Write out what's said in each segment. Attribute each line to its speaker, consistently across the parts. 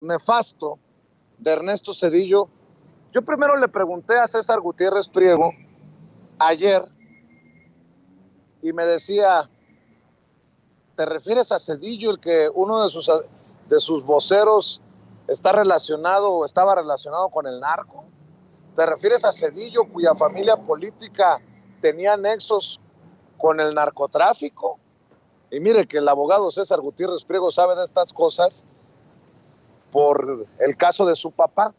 Speaker 1: nefasto de Ernesto Zedillo, yo primero le pregunté a César Gutiérrez Priego ayer y me decía, ¿te refieres a Zedillo, el que uno de sus voceros está relacionado o estaba relacionado con el narco? ¿Te refieres a Zedillo, cuya familia política tenía nexos con el narcotráfico? Y mire que el abogado César Gutiérrez Priego sabe de estas cosas por el caso de su papá,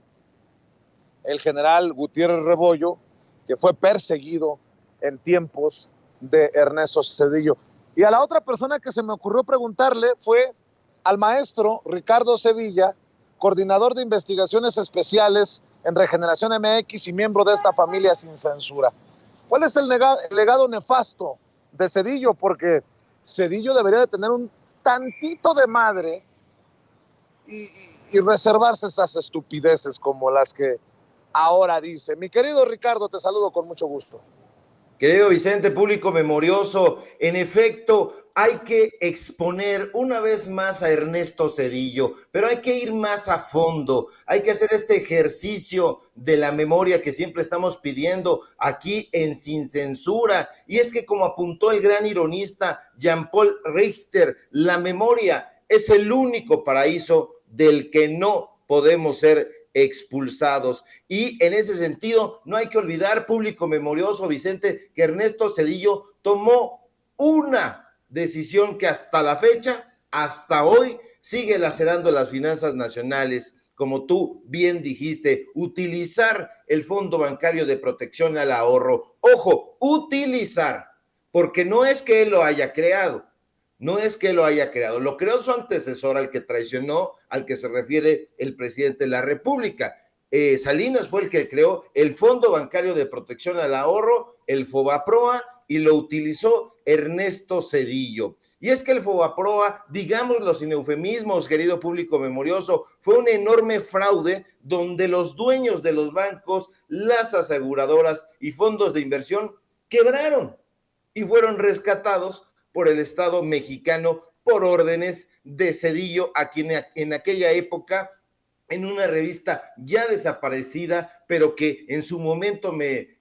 Speaker 1: el general Gutiérrez Rebollo, que fue perseguido en tiempos de Ernesto Zedillo. Y a la otra persona que se me ocurrió preguntarle fue al maestro Ricardo Sevilla, coordinador de investigaciones especiales en Regeneración MX y miembro de esta familia sin censura. ¿Cuál es el legado nefasto de Zedillo? Porque Zedillo debería de tener un tantito de madre y reservarse esas estupideces como las que ahora dice. Mi querido Ricardo, te saludo con mucho gusto.
Speaker 2: Querido Vicente, público memorioso, en efecto, hay que exponer una vez más a Ernesto Zedillo, pero hay que ir más a fondo, hay que hacer este ejercicio de la memoria que siempre estamos pidiendo aquí en Sin Censura. Y es que, como apuntó el gran ironista Jean-Paul Richter, la memoria es el único paraíso del que no podemos ser expulsados. Y en ese sentido, no hay que olvidar, público memorioso, Vicente, que Ernesto Zedillo tomó una decisión que hasta la fecha, hasta hoy, sigue lacerando las finanzas nacionales. Como tú bien dijiste, utilizar el Fondo Bancario de Protección al Ahorro. Ojo, utilizar, porque no es que él lo haya creado, no es que lo haya creado, lo creó su antecesor, al que traicionó, al que se refiere el presidente de la República. Salinas fue el que creó el Fondo Bancario de Protección al Ahorro, el FOBAPROA, y lo utilizó Ernesto Zedillo. Y es que el FOBAPROA, digámoslo sin eufemismos, querido público memorioso, fue un enorme fraude donde los dueños de los bancos, las aseguradoras y fondos de inversión quebraron y fueron rescatados por el Estado mexicano por órdenes de Zedillo, a quien en aquella época, en una revista ya desaparecida, pero que en su momento me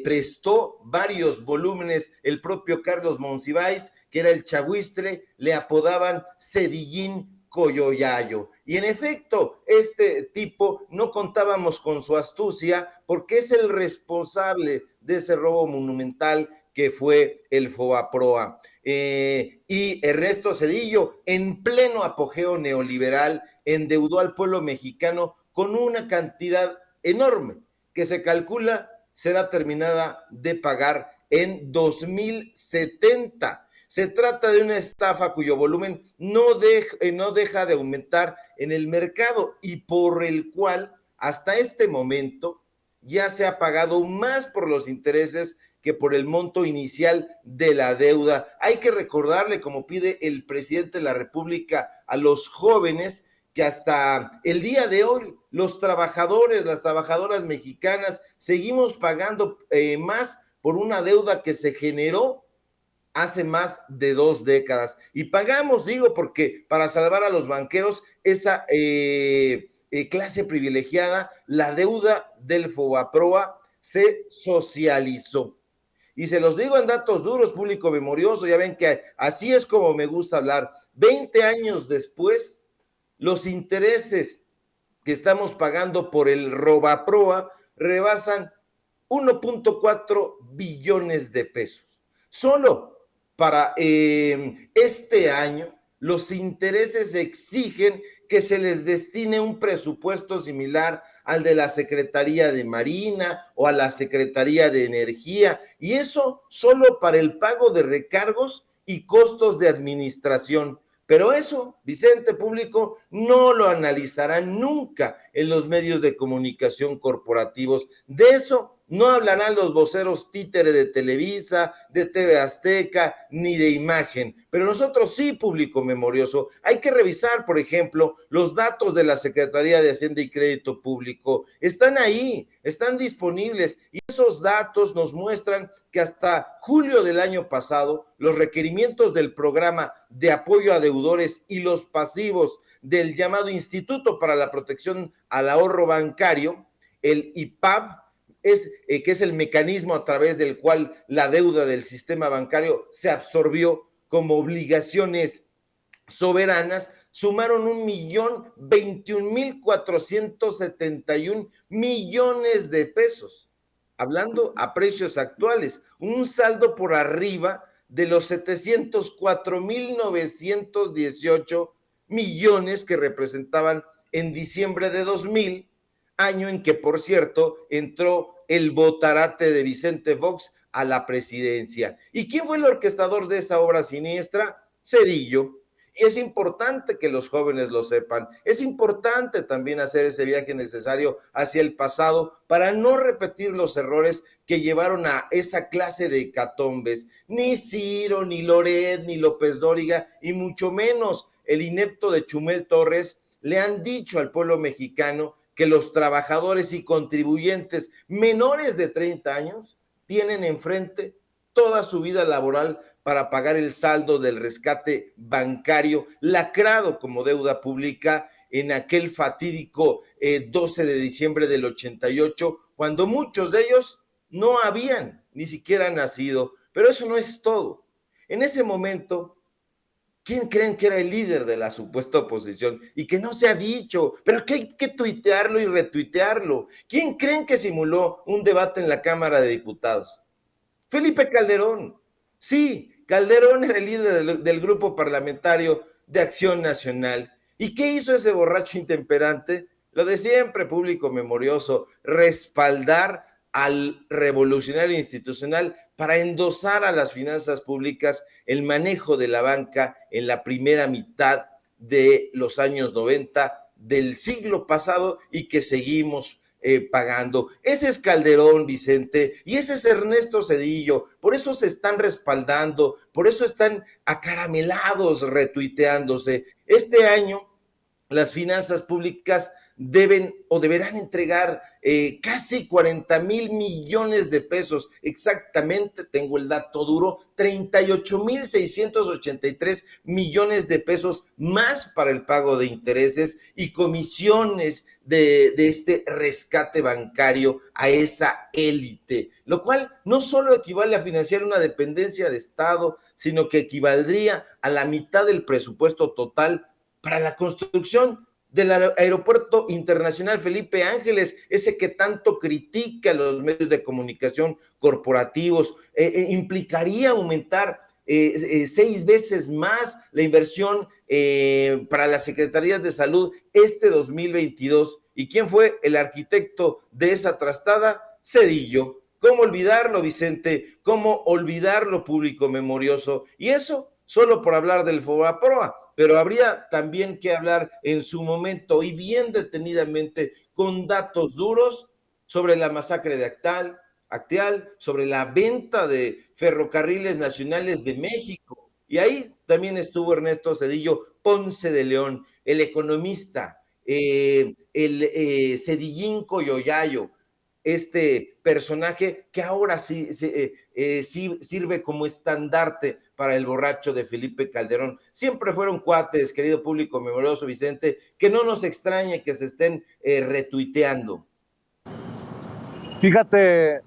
Speaker 2: prestó varios volúmenes el propio Carlos Monsiváis, que era el Chagüistre, le apodaban Zedillín Coyoyayo. Y en efecto, este tipo no contábamos con su astucia, porque es el responsable de ese robo monumental que fue el FOBAPROA. Y Ernesto Zedillo, en pleno apogeo neoliberal, endeudó al pueblo mexicano con una cantidad enorme que se calcula será terminada de pagar en 2070. Se trata de una estafa cuyo volumen no deja de aumentar en el mercado y por el cual hasta este momento ya se ha pagado más por los intereses que por el monto inicial de la deuda. Hay que recordarle, como pide el presidente de la República, a los jóvenes que hasta el día de hoy los trabajadores, las trabajadoras mexicanas, seguimos pagando más por una deuda que se generó hace más de 2 décadas. Y pagamos, digo, porque para salvar a los banqueros, esa clase privilegiada, la deuda del FOBAPROA se socializó. Y se los digo en datos duros, público memorioso, ya ven que así es como me gusta hablar. 20 años después, los intereses que estamos pagando por el ROBAPROA rebasan 1.4 billones de pesos. Solo para este año, los intereses exigen que se les destine un presupuesto similar al de la Secretaría de Marina o a la Secretaría de Energía, y eso solo para el pago de recargos y costos de administración. Pero eso, Vicente, público, no lo analizarán nunca en los medios de comunicación corporativos. De eso No hablarán los voceros títere de Televisa, de TV Azteca, ni de Imagen. Pero nosotros sí, público memorioso, hay que revisar, por ejemplo, los datos de la Secretaría de Hacienda y Crédito Público. Están ahí, están disponibles y esos datos nos muestran que hasta julio del año pasado, los requerimientos del programa de apoyo a deudores y los pasivos del llamado Instituto para la Protección al Ahorro Bancario, el IPAB, que es el mecanismo a través del cual la deuda del sistema bancario se absorbió como obligaciones soberanas, sumaron 1,021,471 millones de pesos, hablando a precios actuales, un saldo por arriba de los 704,918 millones que representaban en diciembre de 2000, año en que, por cierto, entró el botarate de Vicente Fox a la presidencia. ¿Y quién fue el orquestador de esa obra siniestra? Zedillo. Y es importante que los jóvenes lo sepan. Es importante también hacer ese viaje necesario hacia el pasado para no repetir los errores que llevaron a esa clase de hecatombes. Ni Ciro, ni Loret, ni López Dóriga, y mucho menos el inepto de Chumel Torres le han dicho al pueblo mexicano que los trabajadores y contribuyentes menores de 30 años tienen enfrente toda su vida laboral para pagar el saldo del rescate bancario lacrado como deuda pública en aquel fatídico 12 de diciembre del 88, cuando muchos de ellos no habían ni siquiera nacido. Pero eso no es todo. En ese momento, ¿quién creen que era el líder de la supuesta oposición? Y que no se ha dicho, pero que hay que tuitearlo y retuitearlo. ¿Quién creen que simuló un debate en la Cámara de Diputados? Felipe Calderón. Sí, Calderón era el líder del grupo parlamentario de Acción Nacional. ¿Y qué hizo ese borracho intemperante? Lo de siempre, público memorioso, respaldar al revolucionario institucional para endosar a las finanzas públicas el manejo de la banca en la primera mitad de los años 90 del siglo pasado y que seguimos pagando. Ese es Calderón, Vicente, y ese es Ernesto Zedillo. Por eso se están respaldando, por eso están acaramelados retuiteándose. Este año las finanzas públicas deben o deberán entregar casi 40,000 millones de pesos, exactamente, tengo el dato duro, 38,683 millones de pesos más para el pago de intereses y comisiones de este rescate bancario a esa élite, lo cual no solo equivale a financiar una dependencia de Estado, sino que equivaldría a la mitad del presupuesto total para la construcción del Aeropuerto Internacional Felipe Ángeles, ese que tanto critica a los medios de comunicación corporativos, implicaría aumentar 6 veces más la inversión para las secretarías de salud este 2022. ¿Y quién fue el arquitecto de esa trastada? Zedillo. ¿Cómo olvidarlo, Vicente? ¿Cómo olvidarlo, público memorioso? Y eso solo por hablar del Fobaproa, pero habría también que hablar en su momento y bien detenidamente con datos duros sobre la masacre de Acteal, sobre la venta de ferrocarriles nacionales de México. Y ahí también estuvo Ernesto Zedillo Ponce de León, el economista, el Cedillín Coyoyayo, este personaje que ahora sí, sí sirve como estandarte para el borracho de Felipe Calderón. Siempre fueron cuates, querido público memorioso Vicente, que no nos extrañe que se estén retuiteando.
Speaker 1: Fíjate,